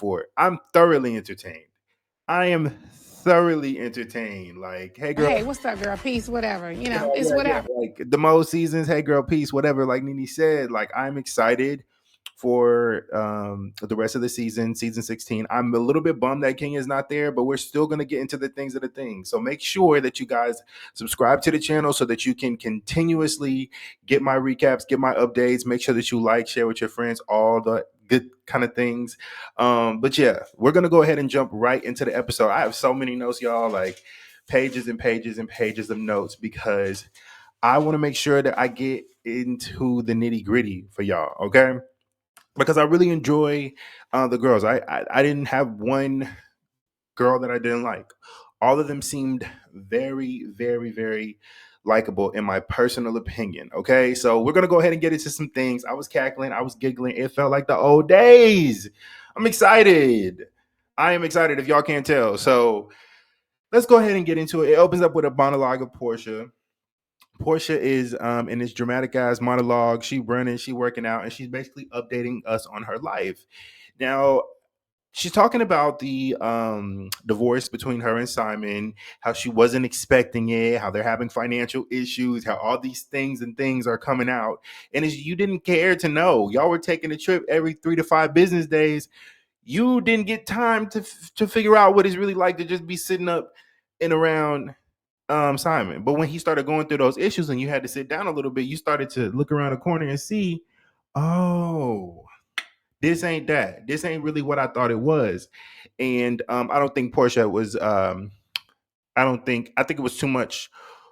for it. I'm thoroughly entertained. I am thoroughly entertained. Like, hey girl, Hey, what's up, girl? Peace, whatever. You know, it's yeah. whatever. Like the most seasons, hey girl, peace, whatever. Like Nene said, like I'm excited for the rest of the season 16. I'm a little bit bummed that Kenya's not there, but we're still gonna get into the things of the thing. So make sure that you guys subscribe to the channel so that you can continuously get my recaps, get my updates. Make sure that you like, share with your friends, all the good kind of things. But yeah, we're gonna go ahead and jump right into the episode. I have so many notes, y'all, like pages and pages and pages of notes because I want to make sure that I get into the nitty gritty for y'all, okay? Because I really enjoy the girls. I didn't have one girl that I didn't like. All of them seemed very, very, very likable in my personal opinion. Okay, so we're gonna go ahead and get into some things. I was cackling, I was giggling. It felt like the old days. I'm excited. I am excited if y'all can't tell. So let's go ahead and get into it. It opens up with a monologue of Portia. Portia is in this dramatic ass monologue. She running, she working out, and she's basically updating us on her life. Now, she's talking about the divorce between her and Simon, how she wasn't expecting it, how they're having financial issues, how all these things and things are coming out. And as you didn't care to know, y'all were taking a trip every 3 to 5 business days. You didn't get time to figure out what it's really like to just be sitting up and around Simon. But when he started going through those issues and you had to sit down a little bit, you started to look around the corner and see, oh, this ain't that. This ain't really what I thought it was. And I don't think Portia was I think it was too much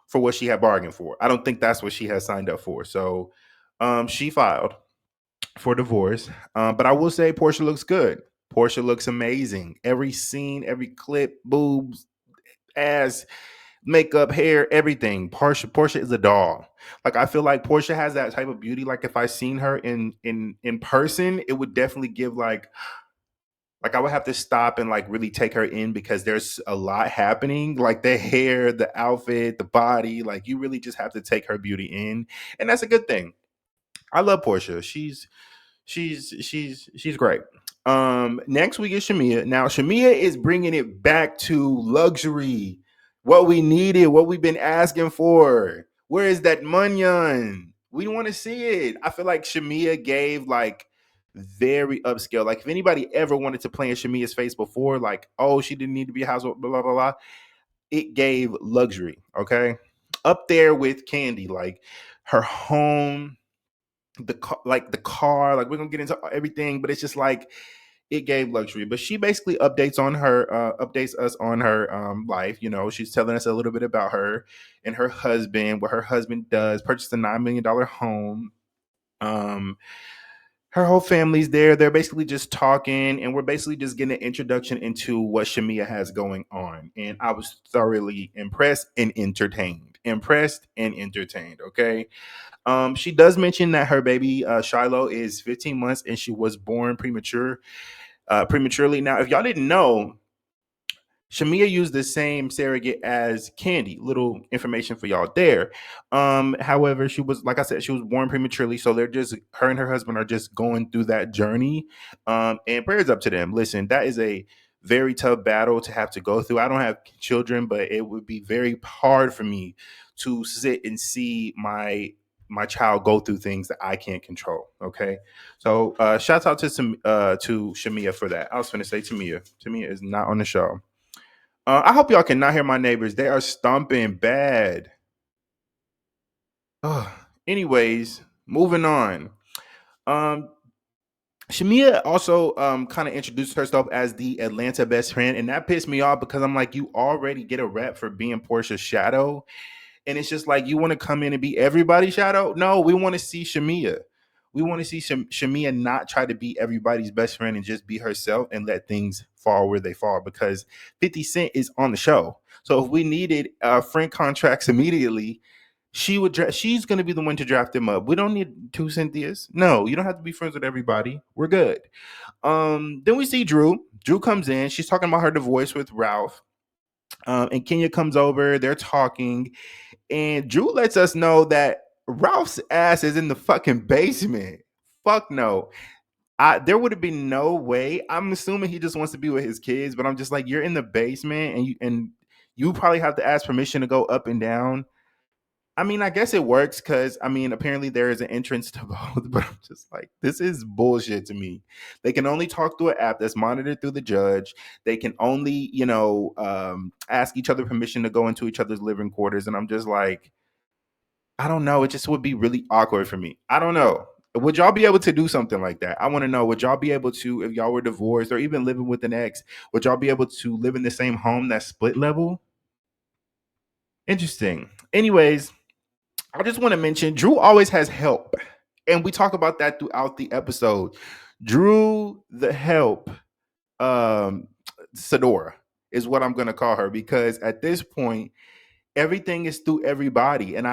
for what she had bargained for. I don't think that's what she had signed up for. So she filed for divorce. But I will say Portia looks good. Portia looks amazing. Every scene, every clip, boobs, ass, makeup, hair, everything. Portia is a doll. Like I feel like Portia has that type of beauty. Like if I seen her in person, it would definitely give like I would have to stop and like really take her in because there's a lot happening. Like the hair, the outfit, the body. Like you really just have to take her beauty in, and that's a good thing. I love Portia. She's great. Next we get Shamea. Now Shamea is bringing it back to luxury. What we needed, what we've been asking for. Where is that munyon? We want to see it. I feel like Shamea gave like very upscale. Like if anybody ever wanted to play in Shamea's face before, like oh she didn't need to be a housewife, blah blah blah blah. It gave luxury. Okay, up there with Candy, like her home, like we're gonna get into everything, but it's just like it gave luxury. But she basically updates us on her life. You know, she's telling us a little bit about her and her husband, what her husband does, purchased a $9 million home. um Her whole family's there. They're basically just talking, and we're basically just getting an introduction into what Shamea has going on. And I was thoroughly impressed and entertained. Impressed and entertained. Okay. She does mention that her baby Shiloh is 15 months and she was born prematurely. Now, if y'all didn't know, Shamea used the same surrogate as Candy. Little information for y'all there. However, she was, like I said, she was born prematurely, so they're just her and her husband are just going through that journey. And prayers up to them. Listen, that is a very tough battle to have to go through. I don't have children, but it would be very hard for me to sit and see my child go through things that I can't control. Okay, so shouts out to Shamea for that. I was going to say Tamia. Tamia is not on the show. I hope y'all cannot hear my neighbors. They are stomping bad. Ugh. Anyways, moving on. Um, Shamia also kind of introduced herself as the Atlanta best friend, and that pissed me off because I'm like, you already get a rep for being Portia's shadow, and it's just like you want to come in and be everybody's shadow. No, we want to see Shamia. We want to see Shamia not try to be everybody's best friend and just be herself and let things fall where they fall because 50 Cent is on the show. So if we needed friend contracts immediately, she's going to be the one to draft them up. We don't need two Cynthias. No, you don't have to be friends with everybody. We're good. Then we see Drew. Drew comes in. She's talking about her divorce with Ralph. And Kenya comes over. They're talking. And Drew lets us know that Ralph's ass is in the fucking basement. Fuck no. there would have been no way. I'm assuming he just wants to be with his kids, but I'm just like, you're in the basement and you probably have to ask permission to go up and down. I mean, I guess it works because I mean, apparently there is an entrance to both, but I'm just like, this is bullshit to me. They can only talk through an app that's monitored through the judge. They can only, ask each other permission to go into each other's living quarters, and I'm just like, I don't know. It just would be really awkward for me. I don't know. Would y'all be able to do something like that? I want to know. Would y'all be able to, if y'all were divorced or even living with an ex, would y'all be able to live in the same home that's split level? Interesting. Anyways, I just want to mention Drew always has help. And we talk about that throughout the episode. Drew the help, um, Sadora is what I'm gonna call her because at this point, everything is through everybody. And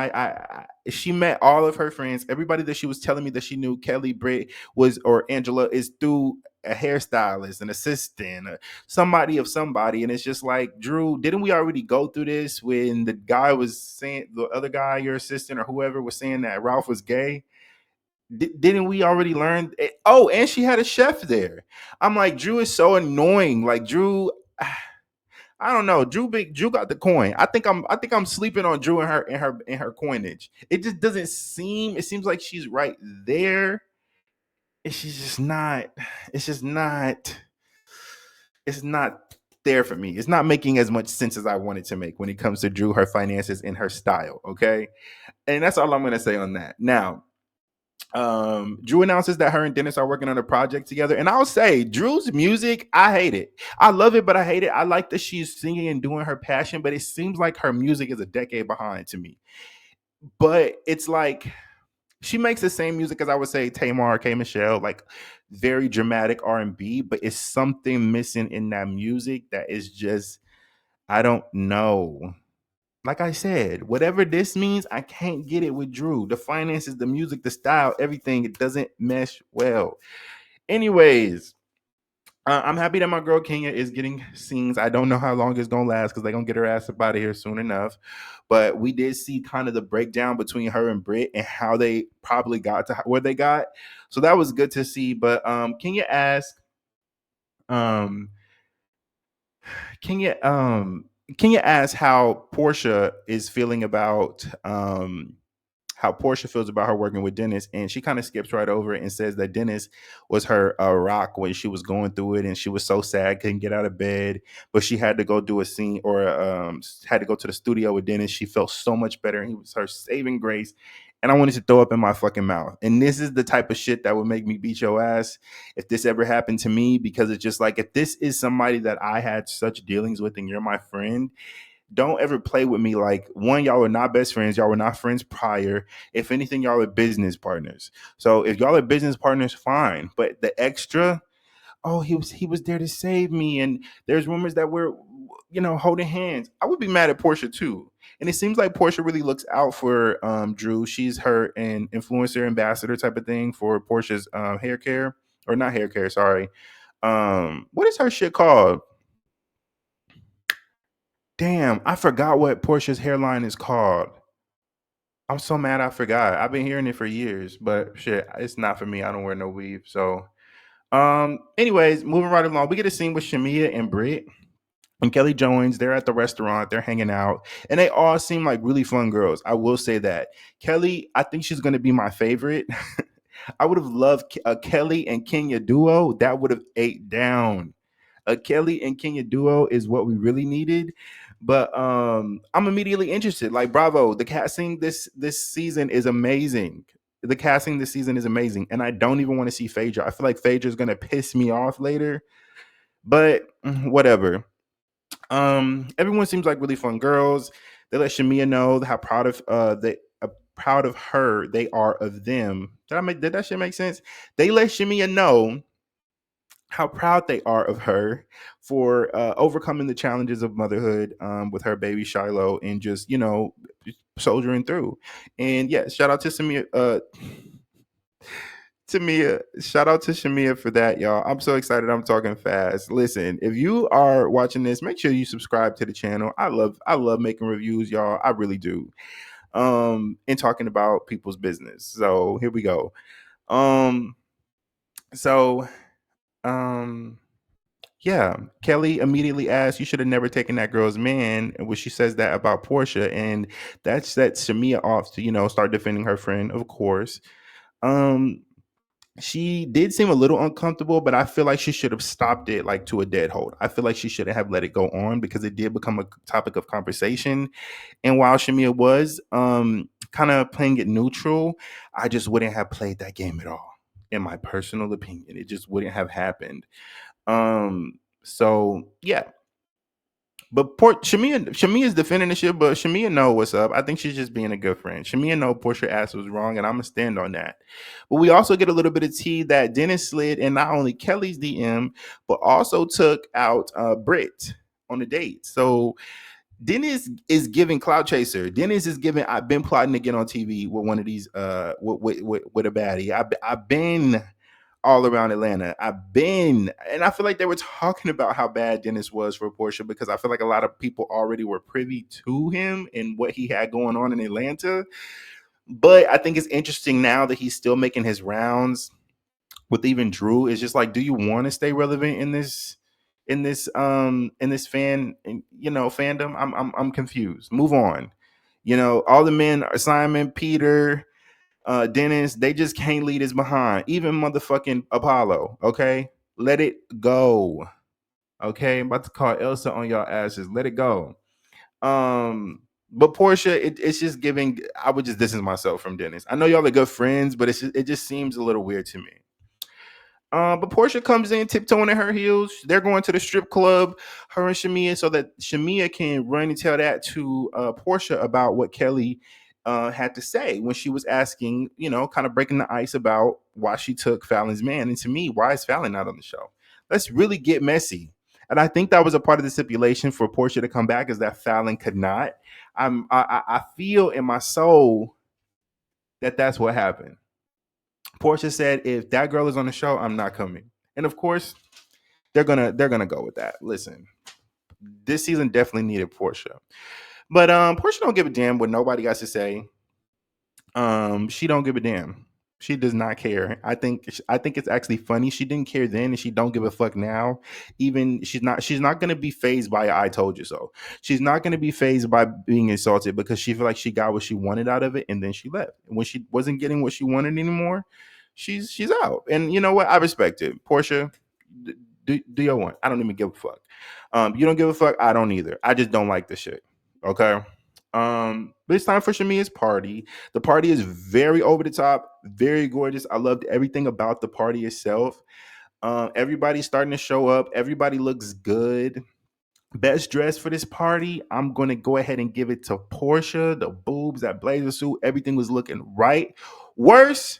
she met all of her friends. Everybody that she was telling me that she knew, Kelly, Britt was, or Angela, is through a hairstylist, an assistant, somebody of somebody. And it's just like, Drew, didn't we already go through this when the guy was saying, the other guy, your assistant or whoever, was saying that Ralph was gay? Didn't we already learn? Oh, and she had a chef there. I'm like, Drew is so annoying. Like Drew, I don't know. Drew got the coin. I think I'm sleeping on Drew and her coinage. It just doesn't seem. It seems like she's right there. And she's just not. It's just not. It's not there for me. It's not making as much sense as I want it to make when it comes to Drew, her finances, and her style. Okay, and that's all I'm gonna say on that. Now, Drew announces that her and Dennis are working on a project together. And I'll say, Drew's music, I hate it. I love it, but I hate it. I like that she's singing and doing her passion, but it seems like her music is a decade behind to me. But it's like she makes the same music as I would say Tamar, K Michelle, like very dramatic R&B, but it's something missing in that music that is just, I don't know. Like I said, whatever this means, I can't get it with Drew. The finances, the music, the style, everything, it doesn't mesh well. Anyways, I'm happy that my girl Kenya is getting scenes. I don't know how long it's gonna last because they're gonna get her ass up out of here soon enough. But we did see kind of the breakdown between her and Britt and how they probably got to where they got. So that was good to see. But um can you can you ask how Portia is feeling about how Portia feels about her working with Dennis, and she kind of skips right over it and says that Dennis was her rock when she was going through it, and she was so sad, couldn't get out of bed, but she had to go do a scene or had to go to the studio with Dennis. She felt so much better, and he was her saving grace. And I wanted to throw up in my fucking mouth. And this is the type of shit that would make me beat your ass if this ever happened to me, because it's just like, if this is somebody that I had such dealings with and you're my friend, don't ever play with me. Like, one, y'all are not best friends. Y'all were not friends prior. If anything, y'all are business partners. So if y'all are business partners, fine. But the extra, oh, he was there to save me, and there's rumors that we're, holding hands. I would be mad at Portia too. And it seems like Portia really looks out for Drew. She's her an influencer ambassador type of thing for Portia's hair care, or not hair care. Sorry. What is her shit called? Damn, I forgot what Portia's hairline is called. I'm so mad I forgot. I've been hearing it for years, but shit, it's not for me. I don't wear no weave. So, anyways, moving right along, we get a scene with Shamea and Britt and Kelly joins. They're at the restaurant, they're hanging out, and they all seem like really fun girls. I will say that. Kelly, I think she's going to be my favorite. I would have loved a Kelly and Kenya duo. That would have ate down. A Kelly and Kenya duo is what we really needed. But I'm immediately interested. Like, bravo, the casting this season is amazing. The casting this season is amazing, and I don't even want to see Phaedra. I feel like Phaedra is gonna piss me off later, but whatever. Everyone seems like really fun girls. They let Shamia know how proud of her they are of them. Did that shit make sense? They let Shamia know how proud they are of her for overcoming the challenges of motherhood with her baby Shiloh, and just, soldiering through. And yeah, shout out to Samia. Shout out to Shamia for that, y'all. I'm so excited. I'm talking fast. Listen, if you are watching this, make sure you subscribe to the channel. I love making reviews, y'all. I really do. And talking about people's business. So here we go. Um, So, um, yeah, Kelly immediately asked, "You should have never taken that girl's man." When she says that about Portia, and that sets Shamia off to start defending her friend, of course. Um, she did seem a little uncomfortable, but I feel like she should have stopped it like to a dead hold. I feel like she shouldn't have let it go on because it did become a topic of conversation. And while Shamia was kind of playing it neutral, I just wouldn't have played that game at all. In my personal opinion, it just wouldn't have happened. So yeah, but Shamia is defending the shit, but Shamia know what's up. I think she's just being a good friend. Shamia know Portia ass was wrong, and I'm gonna stand on that. But we also get a little bit of tea that Dennis slid in not only Kelly's DM, but also took out Britt on the date. So Dennis is giving cloud chaser. Dennis is giving. I've been plotting to get on TV with one of these. With a baddie. I've been all around Atlanta. I've been, and I feel like they were talking about how bad Dennis was for Portia because I feel like a lot of people already were privy to him and what he had going on in Atlanta. But I think it's interesting now that he's still making his rounds with even Drew. It's just like, do you want to stay relevant in this fandom? I'm confused. Move on. All the men, Simon, Peter, Dennis, they just can't lead us behind. Even motherfucking Apollo, okay? Let it go. Okay, I'm about to call Elsa on y'all asses. Let it go. But Portia, it's just giving. I would just distance myself from Dennis. I know y'all are good friends, but it just seems a little weird to me. But Portia comes in tiptoeing in her heels. They're going to the strip club, her and Shamia, so that Shamia can run and tell that to Portia about what Kelly had to say when she was asking, kind of breaking the ice about why she took Fallon's man. And to me, why is Fallon not on the show? Let's really get messy. And I think that was a part of the stipulation for Portia to come back is that Fallon could not. I feel in my soul that that's what happened. Portia said, if that girl is on the show, I'm not coming. And of course, they're gonna go with that. Listen, this season definitely needed Portia. But Portia don't give a damn what nobody got to say. She don't give a damn. She does not care. I think it's actually funny. She didn't care then, and she don't give a fuck now. Even she's not gonna be phased by I told you so. She's not gonna be phased by being insulted because she feel like she got what she wanted out of it, and then she left. And when she wasn't getting what she wanted anymore, she's out. And you know what? I respect it. Portia, do your one. I don't even give a fuck. You don't give a fuck. I don't either. I just don't like the shit. Okay. But it's time for Shamia's party. The party is very over the top, very gorgeous. I loved everything about the party itself. Everybody's starting to show up. Everybody looks good. Best dress for this party, I'm gonna go ahead and give it to Portia. The boobs, that blazer suit, everything was looking right. Worse,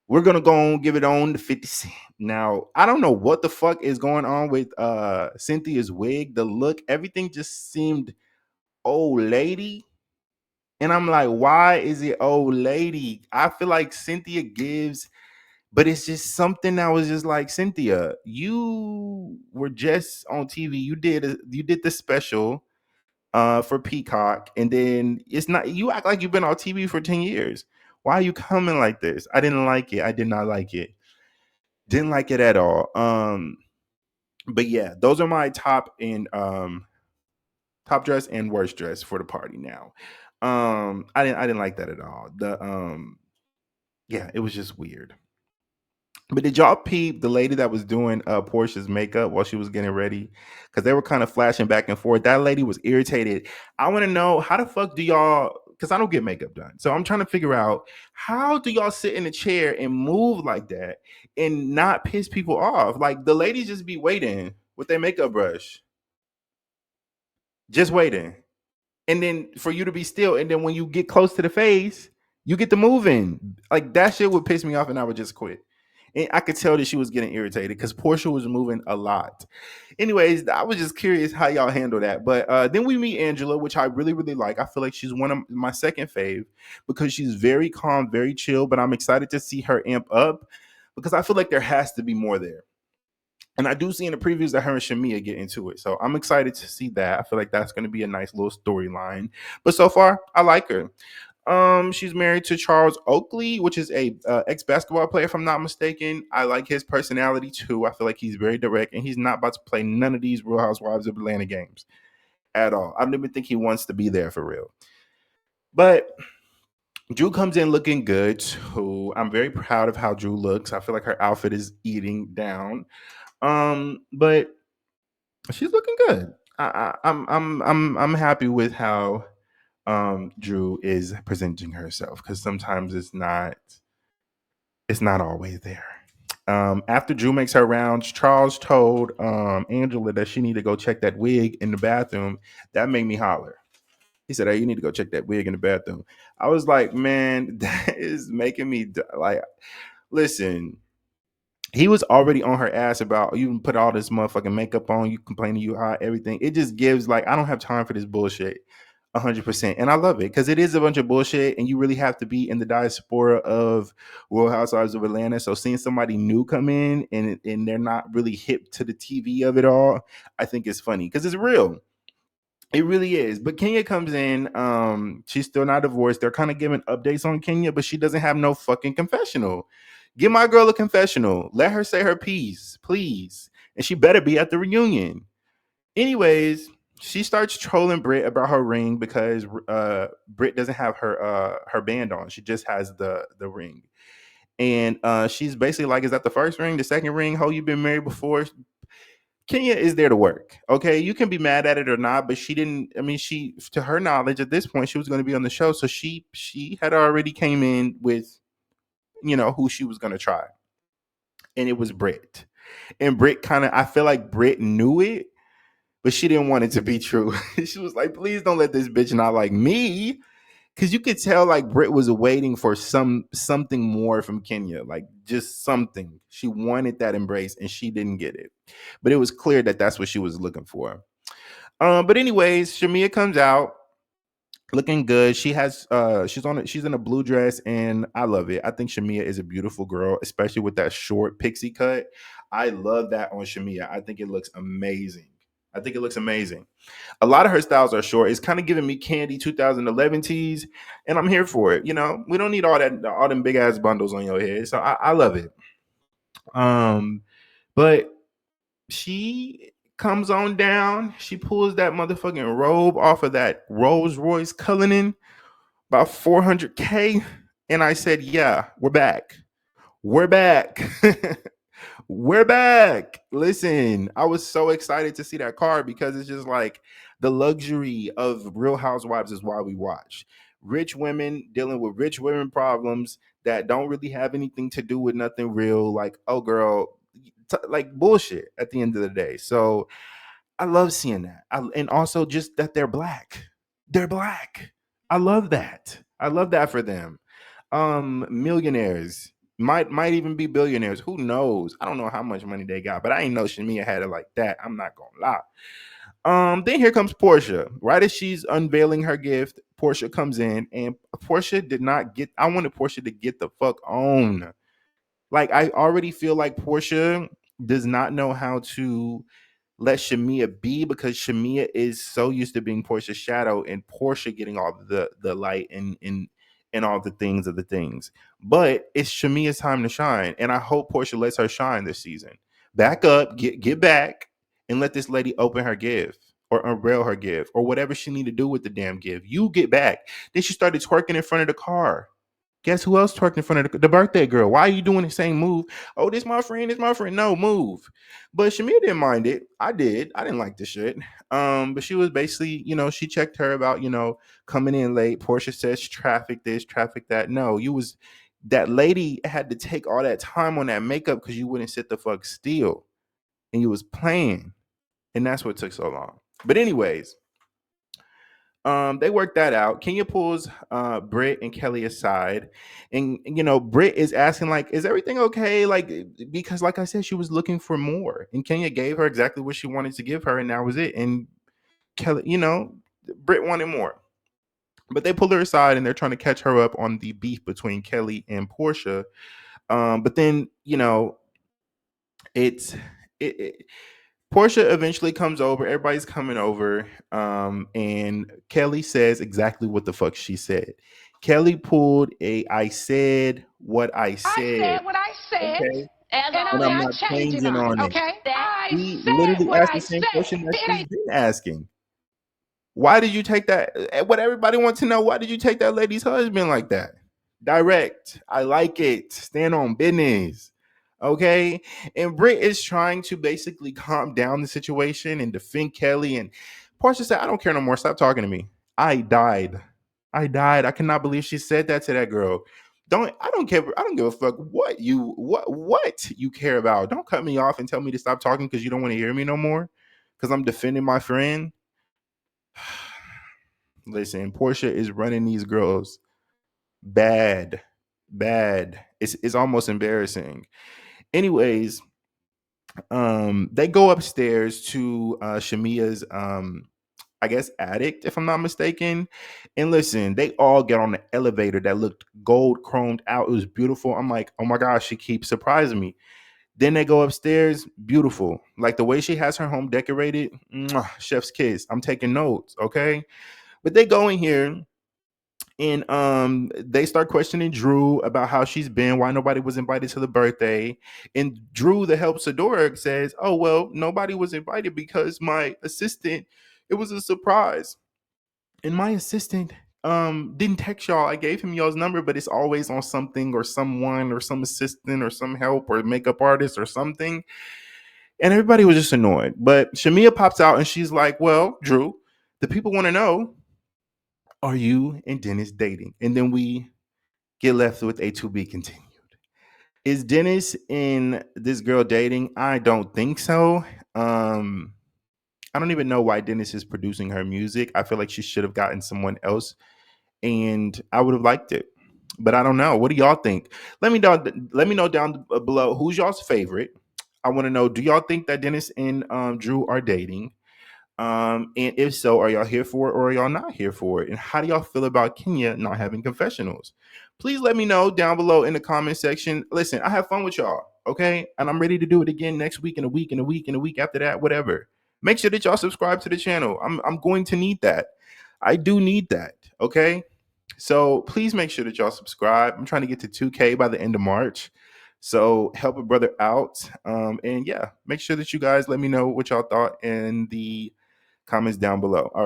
we're gonna go and give it on to 50 Cent. Now, I don't know what the fuck is going on with Cynthia's wig. The look, everything just seemed old lady. And I'm like, why is it old lady? I feel like Cynthia gives, but it's just something that was just like, Cynthia, you were just on TV. You did the special for Peacock, and then it's not, you act like you've been on TV for 10 years. Why are you coming like this? I didn't like it. I did not like it. Didn't like it at all. But yeah, those are my top dress and worst dress for the party now. I didn't like that at all. Yeah, it was just weird. But did y'all peep the lady that was doing Portia's makeup while she was getting ready? Because they were kind of flashing back and forth. That lady was irritated. I want to know, how the fuck do y'all? Because I don't get makeup done, so I'm trying to figure out, how do y'all sit in a chair and move like that and not piss people off? Like, the ladies just be waiting with their makeup brush, just waiting, and then for you to be still, and then when you get close to the face, you get the moving. Like, that shit would piss me off, and I would just quit. And I could tell that she was getting irritated because Portia was moving a lot. Anyways, I was just curious how y'all handle that. But then we meet Angela, which I really, really like. I feel like she's one of my second fave because she's very calm, very chill. But I'm excited to see her amp up because I feel like there has to be more there. And I do see in the previews that her and Shamia get into it. So I'm excited to see that. I feel like that's going to be a nice little storyline. But so far, I like her. She's married to Charles Oakley, which is a ex basketball player, if I'm not mistaken. I like his personality too. I feel like he's very direct, and he's not about to play none of these Real Housewives of Atlanta games at all. I don't even think he wants to be there for real. But Drew comes in looking good too. I'm very proud of how Drew looks. I feel like her outfit is eating down. But she's looking good. I'm happy with how Drew is presenting herself, because sometimes it's not always there. After Drew makes her rounds, Charles told Angela that she need to go check that wig in the bathroom. That made me holler. He said, "Hey, you need to go check that wig in the bathroom." I was like, "Man, that is making me like." Listen, he was already on her ass about, you put all this motherfucking makeup on, you complaining you hot, everything. It just gives like, I don't have time for this bullshit. 100%. And I love it because it is a bunch of bullshit, and you really have to be in the diaspora of Real Housewives of Atlanta. So seeing somebody new come in and they're not really hip to the TV of it all, I think it's funny because it's real. It really is. But Kenya comes in. She's still not divorced. They're kind of giving updates on Kenya, but she doesn't have no fucking confessional. Give my girl a confessional. Let her say her piece, please. And she better be at the reunion. Anyways, she starts trolling Britt about her ring because Britt doesn't have her band on. She just has the ring. And she's basically like, "Is that the first ring, the second ring? Ho, you've been married before?" Kenya is there to work. Okay, you can be mad at it or not, but she didn't. I mean, she, to her knowledge, at this point, she was going to be on the show, so she had already came in with, who she was going to try, and it was Britt. And Britt kind of, I feel like Britt knew it, but she didn't want it to be true. She was like, "Please don't let this bitch not like me." Because you could tell like Britt was waiting for something more from Kenya, like just something. She wanted that embrace and she didn't get it. But it was clear that that's what she was looking for. But anyways, SHAMEA comes out looking good. She's in a blue dress and I love it. I think SHAMEA is a beautiful girl, especially with that short pixie cut. I love that on SHAMEA. I think it looks amazing. I think it looks amazing. A lot of her styles are short. It's kind of giving me Candy 2011 tees, and I'm here for it. We don't need all them big ass bundles on your head. So I love it. Um, but she comes on down. She pulls that motherfucking robe off of that Rolls Royce Cullinan, about 400K, and I said, "Yeah, we're back. We're back." We're back. Listen, I was so excited to see that car because it's just like the luxury of Real Housewives is why we watch. Rich women dealing with rich women problems that don't really have anything to do with nothing real. Like, oh, girl, like bullshit at the end of the day. So I love seeing that. And also just that they're black. They're black. I love that. I love that for them. Millionaires might even be billionaires. Who knows? I don't know how much money they got, but I ain't know SHAMEA had it like that. I'm not gonna lie. Then here comes Portia. Right as she's unveiling her gift, Portia comes in, and Portia did not get. I wanted Portia to get the fuck on. Like I already feel like Portia does not know how to let SHAMEA be, because SHAMEA is so used to being Portia's shadow and Portia getting all the light and all the things of the things. But it's SHAMEA's time to shine, and I hope Portia lets her shine this season. Back up, get back, and let this lady open her gift or unveil her gift or whatever she need to do with the damn gift. You get back. Then she started twerking in front of the car. Guess who else twerked in front of the birthday girl? Why are you doing the same move? Oh, this my friend, this my friend. No, move. But SHAMEA didn't mind it. I did. I didn't like this shit. But she was basically, she checked her about, coming in late. Portia says traffic this, traffic that. No, that lady had to take all that time on that makeup because you wouldn't sit the fuck still. And you was playing. And that's what took so long. But anyways, they worked that out. Kenya pulls Britt and Kelly aside, and Britt is asking like, "Is everything okay?" Like, because like I said, she was looking for more, and Kenya gave her exactly what she wanted to give her, and that was it. And Kelly, Britt wanted more, but they pulled her aside and they're trying to catch her up on the beef between Kelly and Portia. But then it's it Portia eventually comes over. Everybody's coming over. And Kelly says exactly what the fuck she said. Kelly pulled a I said what I I said. said what I said, Okay. and And I'm I'm not not changing changing on it. on it. Okay? I She said literally what asked I the same said. question that It she's ain't been asking. Why did you take that? What everybody wants to know, why did you take that lady's husband like that? Direct. I like it. Stand on business. Okay. And Britt is trying to basically calm down the situation and defend Kelly. And Portia said, I don't care no more. Stop talking to me. I died. I died. I cannot believe she said that to that girl. I don't care. I don't give a fuck what you care about. Don't cut me off and tell me to stop talking because you don't want to hear me no more. Because I'm defending my friend. Listen, Portia is running these girls bad, bad. It's almost embarrassing. Anyways, they go upstairs to SHAMEA's I guess attic, if I'm not mistaken. And listen, they all get on the elevator that looked gold chromed out. It was beautiful. I'm like, oh my gosh, she keeps surprising me. Then they go upstairs, beautiful. Like the way she has her home decorated, mwah, chef's kiss. I'm taking notes, okay? But they go in here and they start questioning Drew about how she's been, why nobody was invited to the birthday. And Drew, the help Sadora, says, oh well, nobody was invited because my assistant, it was a surprise. And my assistant didn't text y'all. I gave him y'all's number, but it's always on something or someone or some assistant or some help or makeup artist or something. And everybody was just annoyed. But SHAMEA pops out and she's like, well, Drew, the people want to know, are you and Dennis dating? And then we get left with a to be continued. Is Dennis and this girl dating? I don't think so. Um, I don't even know why Dennis is producing her music. I feel like she should have gotten someone else, and I would have liked it. But I don't know. What do y'all think? Let me know. Let me know down below who's y'all's favorite. I want to know. Do y'all think that Dennis and Drew are dating? And if so, are y'all here for it or are y'all not here for it? And how do y'all feel about Kenya not having confessionals? Please let me know down below in the comment section. Listen, I have fun with y'all, okay? And I'm ready to do it again next week and a week and a week and a week after that, whatever. Make sure that y'all subscribe to the channel. I'm going to need that. I do need that, okay? So please make sure that y'all subscribe. I'm trying to get to 2K by the end of March. So help a brother out. And yeah, make sure that you guys let me know what y'all thought in the comments down below. All right.